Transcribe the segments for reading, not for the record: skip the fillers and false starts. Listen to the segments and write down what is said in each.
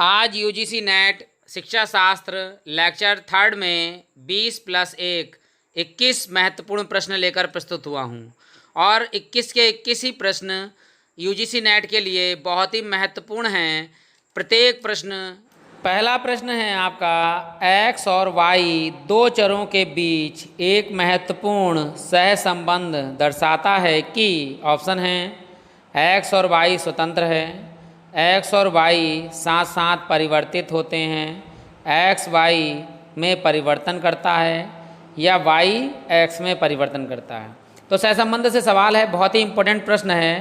आज UGC net शिक्षा शास्त्र लेक्चर थर्ड में 20+1 21 महत्वपूर्ण प्रश्न लेकर प्रस्तुत हुआ हूँ और 21 के 21 ही प्रश्न यूजीसी नेट के लिए बहुत ही महत्वपूर्ण हैं। प्रत्येक प्रश्न, पहला प्रश्न है आपका, x और y दो चरों के बीच एक महत्वपूर्ण सहसंबंध दर्शाता है कि ऑप्शन है x और y स्वतंत्र है, x और y साथ साथ परिवर्तित होते हैं, x y में परिवर्तन करता है या y x में परिवर्तन करता है। तो सहसंबंध से सवाल है, बहुत ही इम्पोर्टेंट प्रश्न है।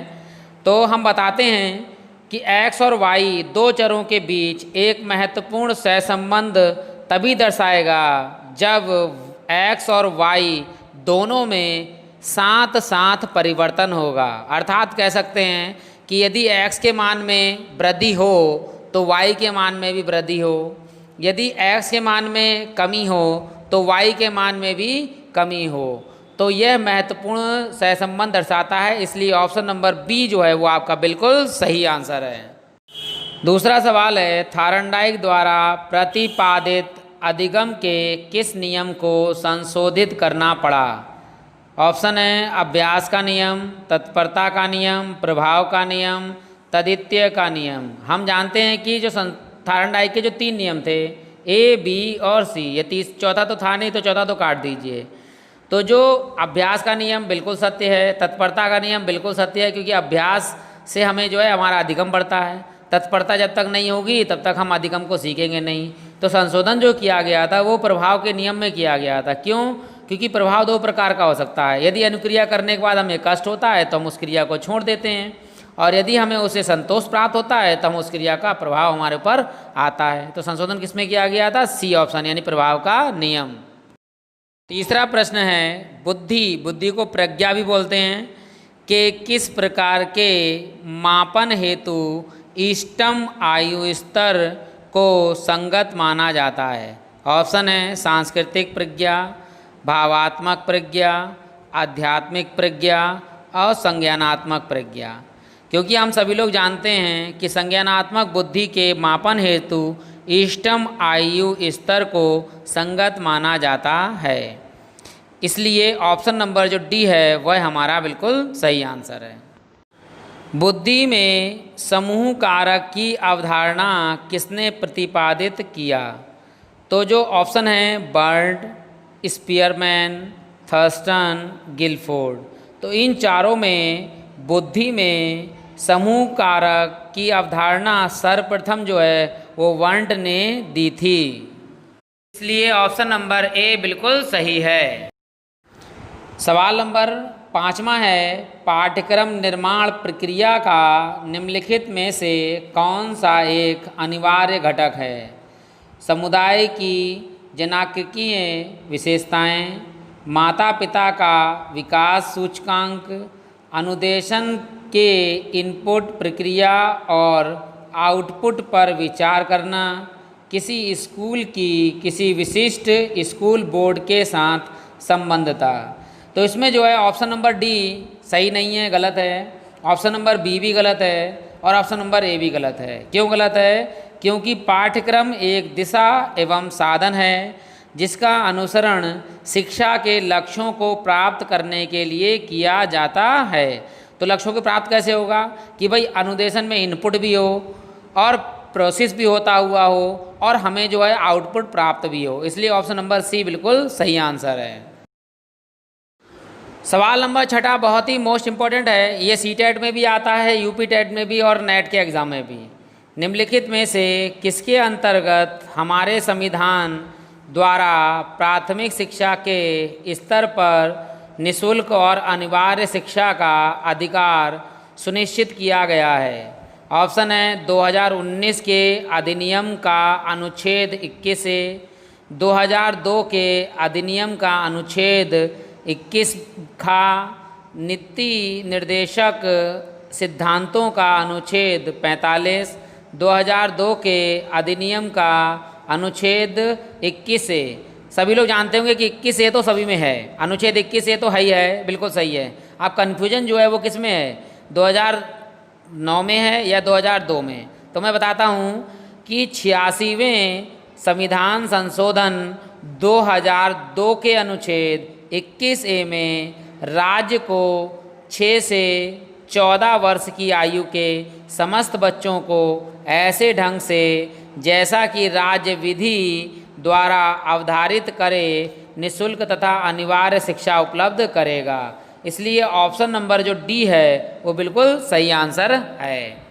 तो हम बताते हैं कि x और y दो चरों के बीच एक महत्वपूर्ण सहसंबंध तभी दर्शाएगा जब x और y दोनों में साथ साथ परिवर्तन होगा। अर्थात कह सकते हैं कि यदि x के मान में वृद्धि हो तो y के मान में भी वृद्धि हो, यदि x के मान में कमी हो तो y के मान में भी कमी हो। तो यह महत्वपूर्ण सहसंबंध दर्शाता है, इसलिए ऑप्शन नंबर बी जो है वो आपका बिल्कुल सही आंसर है। दूसरा सवाल है, थार्नडाइक द्वारा प्रतिपादित अधिगम के किस नियम को संशोधित करना पड़ा? ऑप्शन है अभ्यास का नियम, तत्परता का नियम, प्रभाव का नियम, तदित्य का नियम। हम जानते हैं कि जो थार्नडाइक के जो 3 नियम थे, ए, बी और सी, ये चौथा तो था नहीं तो चौथा तो काट दीजिए। तो जो अभ्यास का नियम बिल्कुल सत्य है, तत्परता का नियम बिल्कुल सत्य है, क्योंकि अभ्यास से हमें जो है हमारा अधिगम बढ़ता है। तत्परता जब तक नहीं होगी तब तक हम अधिगम को सीखेंगे नहीं। तो संशोधन जो किया गया था वो प्रभाव के नियम में किया गया था। क्यों? क्योंकि प्रभाव 2 प्रकार का हो सकता है। यदि अनुक्रिया करने के बाद हमें कष्ट होता है तो हम उस क्रिया को छोड़ देते हैं, और यदि हमें उससे संतोष प्राप्त होता है तो हम उस क्रिया का प्रभाव हमारे ऊपर आता है। तो संशोधन किसमें किया गया था? सी ऑप्शन, यानी प्रभाव का नियम। तीसरा प्रश्न है, बुद्धि को प्रज्ञा भी बोलते हैं, कि किस प्रकार के मापन हेतु इष्टतम आयु स्तर को संगत माना जाता है? ऑप्शन है सांस्कृतिक प्रज्ञा, भावात्मक प्रज्ञा, आध्यात्मिक प्रज्ञा और संज्ञानात्मक प्रज्ञा। क्योंकि हम सभी लोग जानते हैं कि संज्ञानात्मक बुद्धि के मापन हेतु इष्टतम आयु स्तर को संगत माना जाता है, इसलिए ऑप्शन नंबर जो डी है वह हमारा बिल्कुल सही आंसर है। बुद्धि में समूह कारक की अवधारणा किसने प्रतिपादित किया? तो जो ऑप्शन है बर्ड, स्पीयरमैन, थर्स्टन, गिलफोर्ड। तो इन चारों में बुद्धि में समूह कारक की अवधारणा सर्वप्रथम जो है वो वर्ट ने दी थी, इसलिए ऑप्शन नंबर ए बिल्कुल सही है। सवाल नंबर 5वां है, पाठ्यक्रम निर्माण प्रक्रिया का निम्नलिखित में से कौन सा एक अनिवार्य घटक है? समुदाय की जनांकीय विशेषताएं, माता पिता का विकास सूचकांक, अनुदेशन के इनपुट प्रक्रिया और आउटपुट पर विचार करना, किसी स्कूल की किसी विशिष्ट स्कूल बोर्ड के साथ संबंधता। तो इसमें जो है ऑप्शन नंबर डी सही नहीं है, गलत है। ऑप्शन नंबर बी भी गलत है और ऑप्शन नंबर ए भी गलत है। क्यों गलत है? क्योंकि पाठ्यक्रम एक दिशा एवं साधन है जिसका अनुसरण शिक्षा के लक्ष्यों को प्राप्त करने के लिए किया जाता है। तो लक्ष्यों को प्राप्त कैसे होगा? कि भाई अनुदेशन में इनपुट भी हो और प्रोसेस भी होता हुआ हो और हमें जो है आउटपुट प्राप्त भी हो, इसलिए ऑप्शन नंबर सी बिल्कुल सही आंसर है। सवाल नंबर 6 बहुत ही मोस्ट इम्पॉर्टेंट है, ये सीटेट में भी आता है, यूपी टेट में भी और नेट के एग्ज़ाम में भी। निम्नलिखित में से किसके अंतर्गत हमारे संविधान द्वारा प्राथमिक शिक्षा के स्तर पर निःशुल्क और अनिवार्य शिक्षा का अधिकार सुनिश्चित किया गया है? ऑप्शन है 2019 के अधिनियम का अनुच्छेद 21 से, 2002 के अधिनियम का अनुच्छेद 21 खा, नीति निर्देशक सिद्धांतों का अनुच्छेद 45, 2002 के अधिनियम का अनुच्छेद 21 से। सभी लोग जानते होंगे कि 21 ए तो सभी में है, अनुच्छेद 21 ए तो है ही है, बिल्कुल सही है। आप कन्फ्यूजन जो है वो किस में है, 2009 में है या 2002 में? तो मैं बताता हूँ कि 86वें संविधान संशोधन 2002 के अनुच्छेद 21A में राज्य को 6 से 14 वर्ष की आयु के समस्त बच्चों को ऐसे ढंग से जैसा कि राज्य विधि द्वारा अवधारित करे निःशुल्क तथा अनिवार्य शिक्षा उपलब्ध करेगा। इसलिए ऑप्शन नंबर जो डी है वो बिल्कुल सही आंसर है।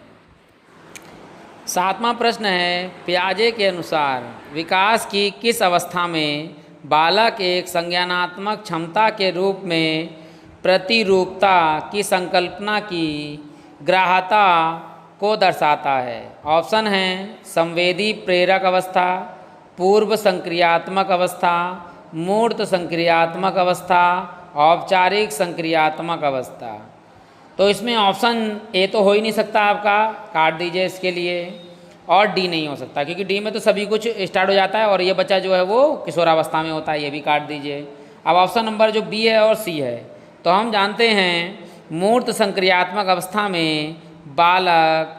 7वां प्रश्न है, पियाजे के अनुसार विकास की किस अवस्था में बालक एक संज्ञानात्मक क्षमता के रूप में प्रतिरूपता की संकल्पना की ग्राह्यता को दर्शाता है? ऑप्शन हैं संवेदी प्रेरक अवस्था, पूर्व संक्रियात्मक अवस्था, मूर्त संक्रियात्मक अवस्था, औपचारिक संक्रियात्मक अवस्था। तो इसमें ऑप्शन ए तो हो ही नहीं सकता, आपका काट दीजिए इसके लिए, और डी नहीं हो सकता क्योंकि डी में तो सभी कुछ स्टार्ट हो जाता है और ये बच्चा जो है वो किशोरावस्था में होता है, ये भी काट दीजिए। अब ऑप्शन नंबर जो बी है और सी है, तो हम जानते हैं मूर्त संक्रियात्मक अवस्था में बालक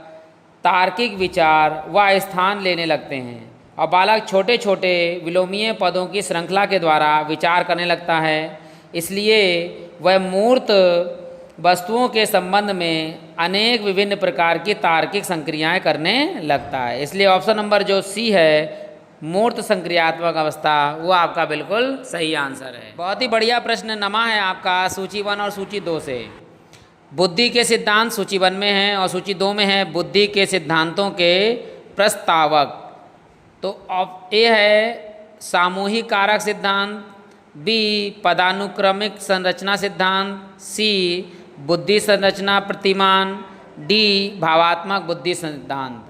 तार्किक विचार व स्थान लेने लगते हैं और बालक छोटे छोटे विलोमीय पदों की श्रृंखला के द्वारा विचार करने लगता है। इसलिए वह मूर्त वस्तुओं के संबंध में अनेक विभिन्न प्रकार की तार्किक संक्रियाएं करने लगता है। इसलिए ऑप्शन नंबर जो सी है मूर्त संक्रियात्मक अवस्था, वो आपका बिल्कुल सही आंसर है। बहुत ही बढ़िया प्रश्न नमा है आपका सूची 1 और सूची 2 से। बुद्धि के सिद्धांत सूची 1 में है और सूची 2 में है बुद्धि के सिद्धांतों के प्रस्तावक। तो ए है सामूहिक कारक सिद्धांत, बी पदानुक्रमिक संरचना सिद्धांत, सी बुद्धि संरचना प्रतिमान, डी भावात्मक बुद्धि सिद्धांत।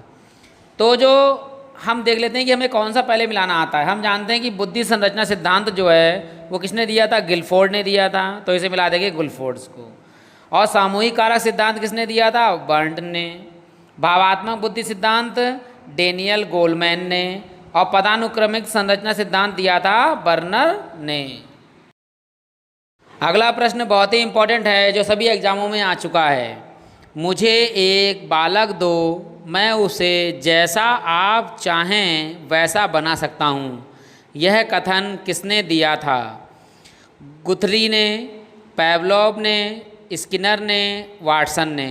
तो जो हम देख लेते हैं कि हमें कौन सा पहले मिलाना आता है। हम जानते हैं कि बुद्धि संरचना सिद्धांत जो है वो किसने दिया था? गिलफोर्ड ने दिया था, तो इसे मिला देंगे गिलफोर्ड्स को। और सामूहिक कारक सिद्धांत किसने दिया था? बर्नट ने। भावात्मक बुद्धि सिद्धांत डेनियल गोलमैन ने। और पदानुक्रमिक संरचना सिद्धांत दिया था बर्नर ने। अगला प्रश्न बहुत ही इंपॉर्टेंट है जो सभी एग्जामों में आ चुका है। मुझे एक बालक दो, मैं उसे जैसा आप चाहें वैसा बना सकता हूँ। यह कथन किसने दिया था? गुथरी ने, पैवलोव ने, स्किनर ने, वाटसन ने।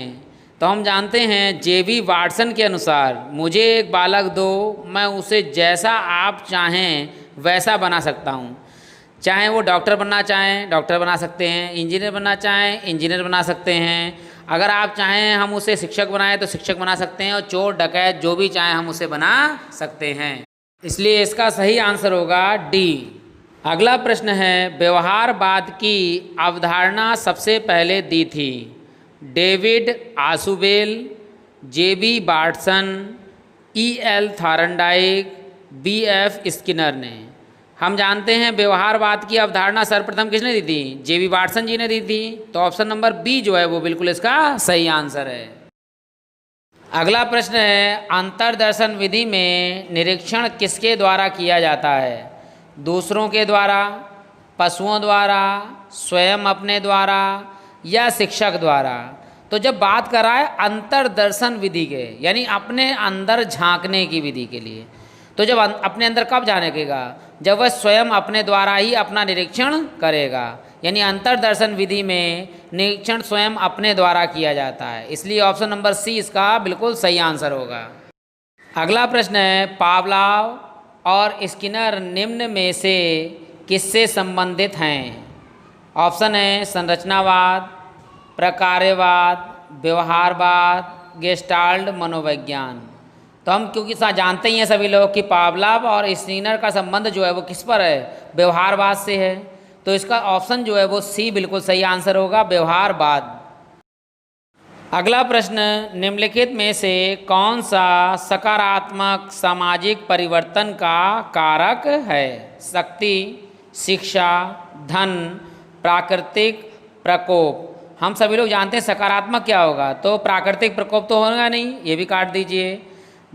तो हम जानते हैं जेबी वाटसन के अनुसार मुझे एक बालक दो, मैं उसे जैसा आप चाहें वैसा बना सकता हूँ। चाहे वो डॉक्टर बनना चाहें डॉक्टर बना सकते हैं, इंजीनियर बनना चाहें इंजीनियर बना सकते हैं, अगर आप चाहें हम उसे शिक्षक बनाएं तो शिक्षक बना सकते हैं, और चोर डकैत जो भी चाहें हम उसे बना सकते हैं। इसलिए इसका सही आंसर होगा डी। अगला प्रश्न है, व्यवहारवाद की अवधारणा सबसे पहले दी थी David Ausubel, J B Watson, E.L. Thorndike, B.F. Skinner ने। हम जानते हैं व्यवहारवाद की अवधारणा सर्वप्रथम किसने दी थी? जेबी वाटसन जी ने दी थी। तो ऑप्शन नंबर बी जो है वो बिल्कुल इसका सही आंसर है। अगला प्रश्न है, अंतर्दर्शन विधि में निरीक्षण किसके द्वारा किया जाता है? दूसरों के द्वारा, पशुओं द्वारा, स्वयं अपने द्वारा या शिक्षक द्वारा? तो जब बात कर रहा है अंतर्दर्शन विधि के, यानी अपने अंदर झांकने की विधि के लिए, तो जब अपने अंदर कब झांकेगा? जब वह स्वयं अपने द्वारा ही अपना निरीक्षण करेगा। यानी अंतर्दर्शन विधि में निरीक्षण स्वयं अपने द्वारा किया जाता है। इसलिए ऑप्शन नंबर सी इसका बिल्कुल सही आंसर होगा। अगला प्रश्न है, पावलोव और स्किनर निम्न में से किससे संबंधित हैं? ऑप्शन है संरचनावाद, प्रकार्यवाद, व्यवहारवाद, गेस्टाल्ट मनोविज्ञान। तो हम क्योंकि जानते ही हैं सभी लोग कि पावलोव और स्किनर का संबंध जो है वो किस पर है? व्यवहारवाद से है। तो इसका ऑप्शन जो है वो सी बिल्कुल सही आंसर होगा, व्यवहारवाद। अगला प्रश्न, निम्नलिखित में से कौन सा सकारात्मक सामाजिक परिवर्तन का कारक है? शक्ति, शिक्षा, धन, प्राकृतिक प्रकोप। हम सभी लोग जानते हैं सकारात्मक क्या होगा, तो प्राकृतिक प्रकोप तो होगा नहीं, ये भी काट दीजिए।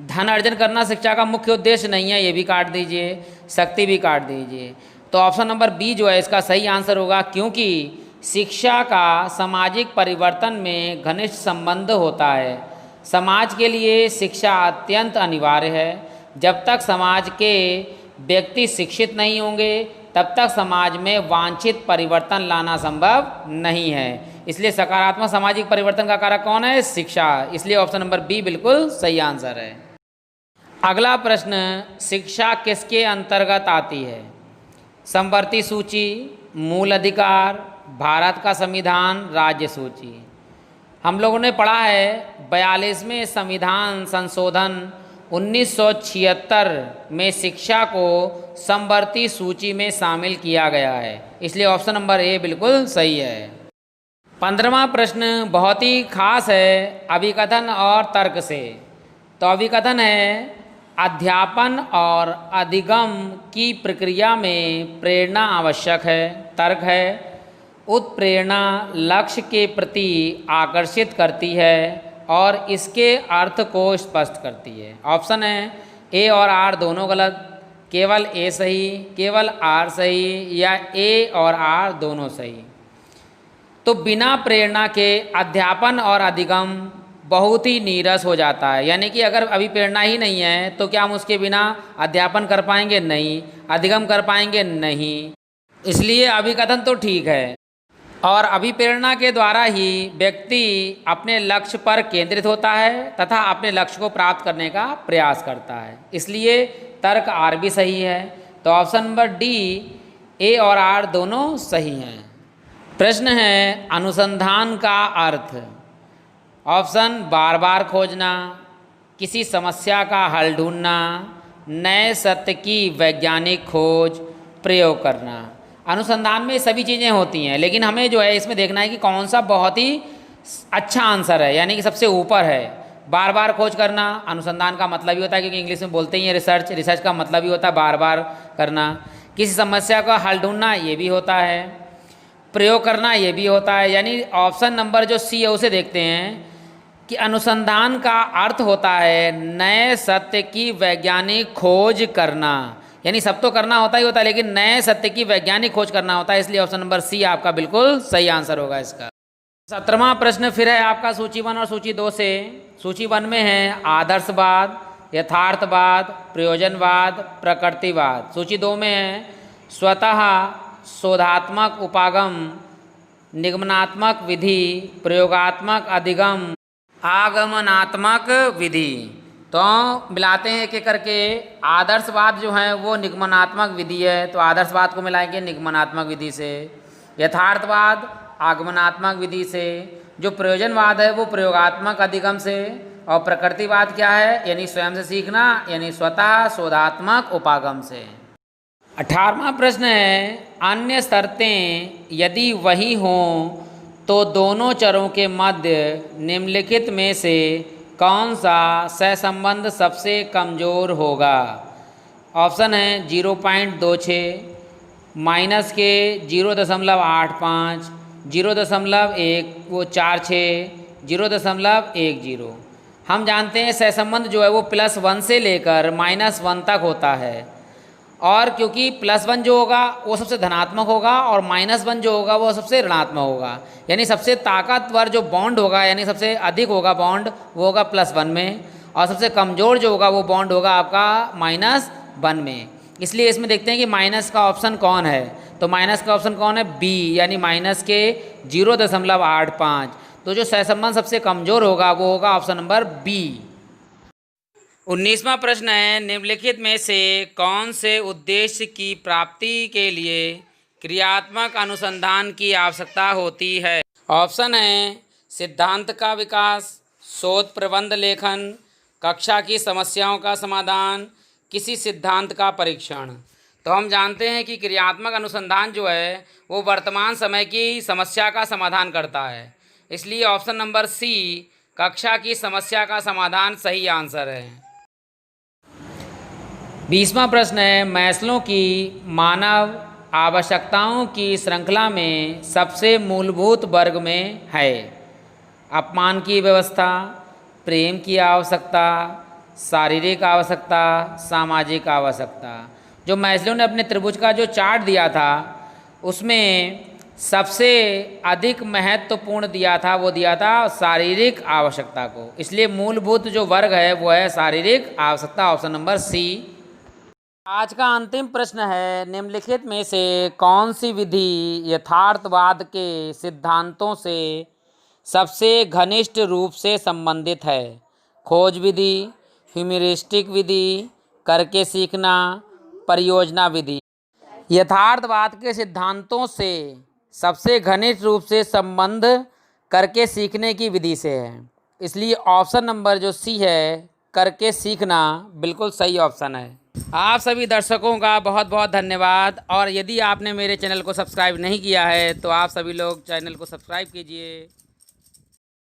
धन अर्जन करना शिक्षा का मुख्य उद्देश्य नहीं है, ये भी काट दीजिए। शक्ति भी काट दीजिए। तो ऑप्शन नंबर बी जो है इसका सही आंसर होगा, क्योंकि शिक्षा का सामाजिक परिवर्तन में घनिष्ठ संबंध होता है। समाज के लिए शिक्षा अत्यंत अनिवार्य है। जब तक समाज के व्यक्ति शिक्षित नहीं होंगे तब तक समाज में वांछित परिवर्तन लाना संभव नहीं है। इसलिए सकारात्मक सामाजिक परिवर्तन का कारक कौन है? शिक्षा। इसलिए ऑप्शन नंबर बी बिल्कुल सही आंसर है। अगला प्रश्न, शिक्षा किसके अंतर्गत आती है? समवर्ती सूची, मूल अधिकार, भारत का संविधान, राज्य सूची। हम लोगों ने पढ़ा है 42वें संविधान संशोधन 1976 में शिक्षा को समवर्ती सूची में शामिल किया गया है। इसलिए ऑप्शन नंबर ए बिल्कुल सही है। 15वां प्रश्न बहुत ही खास है, अभिकथन और तर्क से। तो अभिकथन है, अध्यापन और अधिगम की प्रक्रिया में प्रेरणा आवश्यक है। तर्क है, उत्प्रेरणा लक्ष्य के प्रति आकर्षित करती है और इसके अर्थ को स्पष्ट करती है। ऑप्शन है ए और आर दोनों गलत, केवल ए सही, केवल आर सही, या ए और आर दोनों सही। तो बिना प्रेरणा के अध्यापन और अधिगम बहुत ही नीरस हो जाता है। यानी कि अगर अभी प्रेरणा ही नहीं है तो क्या हम उसके बिना अध्यापन कर पाएंगे? नहीं। अधिगम कर पाएंगे? नहीं। इसलिए अभिकथन तो ठीक है, और अभिप्रेरणा के द्वारा ही व्यक्ति अपने लक्ष्य पर केंद्रित होता है तथा अपने लक्ष्य को प्राप्त करने का प्रयास करता है। इसलिए तर्क आर भी सही है। तो ऑप्शन नंबर डी, ए और आर दोनों सही हैं। प्रश्न है, अनुसंधान का अर्थ। ऑप्शन, बार बार खोजना, किसी समस्या का हल ढूंढना, नए सत्य की वैज्ञानिक खोज, प्रयोग करना। अनुसंधान में सभी चीज़ें होती हैं, लेकिन हमें जो है इसमें देखना है कि कौन सा बहुत ही अच्छा आंसर है, यानी कि सबसे ऊपर है। बार बार खोज करना अनुसंधान का मतलब ही होता है, क्योंकि इंग्लिश में बोलते ही हैं रिसर्च, रिसर्च का मतलब ही होता है बार बार करना। किसी समस्या का हल ढूंढना ये भी होता है, प्रयोग करना ये भी होता है। यानी ऑप्शन नंबर जो सी है उसे देखते हैं कि अनुसंधान का अर्थ होता है नए सत्य की वैज्ञानिक खोज करना। यानी सब तो करना होता ही होता है, लेकिन नए सत्य की वैज्ञानिक खोज करना होता है। इसलिए ऑप्शन नंबर सी आपका बिल्कुल सही आंसर होगा इसका। 17वां प्रश्न फिर है आपका सूची 1 और सूची 2 से। सूची 1 में है आदर्शवाद, यथार्थवाद, प्रयोजनवाद, प्रकृतिवाद। सूची 2 में है स्वतः शोधात्मक उपागम, निगमनात्मक विधि, प्रयोगात्मक अधिगम, आगमनात्मक विधि। तो मिलाते हैं एक एक करके। आदर्शवाद जो है वो निगमनात्मक विधि है, तो आदर्शवाद को मिलाएंगे निगमनात्मक विधि से। यथार्थवाद आगमनात्मक विधि से। जो प्रयोजनवाद है वो प्रयोगात्मक अधिगम से। और प्रकृतिवाद क्या है? यानी स्वयं से सीखना, यानी स्वतः शोधात्मक उपागम से। 18वां प्रश्न है, अन्य शर्तें यदि वही हों तो दोनों चरों के मध्य निम्नलिखित में से कौन सा सहसंबंध सबसे कमज़ोर होगा? ऑप्शन है 0.26, माइनस के 0.85, 0.146, 0.10। हम जानते हैं सहसंबंध जो है वो +1 से लेकर -1 तक होता है, और क्योंकि +1 जो होगा वो सबसे धनात्मक होगा और -1 जो होगा वो सबसे ऋणात्मक होगा। यानी सबसे ताकतवर जो बॉन्ड होगा, यानी सबसे अधिक होगा बॉन्ड, वो होगा +1 में, और सबसे कमज़ोर जो होगा वो बॉन्ड होगा आपका -1 में। इसलिए इसमें देखते हैं कि माइनस का ऑप्शन कौन है। तो माइनस का ऑप्शन कौन है? बी, यानी माइनस के 0.85। तो जो सहसंबंध सबसे कमज़ोर होगा वो होगा ऑप्शन नंबर बी। 19वां प्रश्न है, निम्नलिखित में से कौन से उद्देश्य की प्राप्ति के लिए क्रियात्मक अनुसंधान की आवश्यकता होती है? ऑप्शन है सिद्धांत का विकास, शोध प्रबंध लेखन, कक्षा की समस्याओं का समाधान, किसी सिद्धांत का परीक्षण। तो हम जानते हैं कि क्रियात्मक अनुसंधान जो है वो वर्तमान समय की समस्या का समाधान करता है। इसलिए ऑप्शन नंबर सी, कक्षा की समस्या का समाधान सही आंसर है। 20वां प्रश्न है, मैस्लो की मानव आवश्यकताओं की श्रृंखला में सबसे मूलभूत वर्ग में है अपमान की व्यवस्था, प्रेम की आवश्यकता, शारीरिक आवश्यकता, सामाजिक आवश्यकता। जो मैस्लो ने अपने त्रिभुज का जो चार्ट दिया था उसमें सबसे अधिक महत्वपूर्ण दिया था, वो दिया था शारीरिक आवश्यकता को। इसलिए मूलभूत जो वर्ग है वो है शारीरिक आवश्यकता, ऑप्शन नंबर सी। आज का अंतिम प्रश्न है, निम्नलिखित में से कौन सी विधि यथार्थवाद के सिद्धांतों से सबसे घनिष्ठ रूप से संबंधित है? खोज विधि, ह्यूरिस्टिक विधि, करके सीखना, परियोजना विधि। यथार्थवाद के सिद्धांतों से सबसे घनिष्ठ रूप से संबंध करके सीखने की विधि से है, इसलिए ऑप्शन नंबर जो सी है, करके सीखना, बिल्कुल सही ऑप्शन है। आप सभी दर्शकों का बहुत बहुत धन्यवाद। और यदि आपने मेरे चैनल को सब्सक्राइब नहीं किया है तो आप सभी लोग चैनल को सब्सक्राइब कीजिए।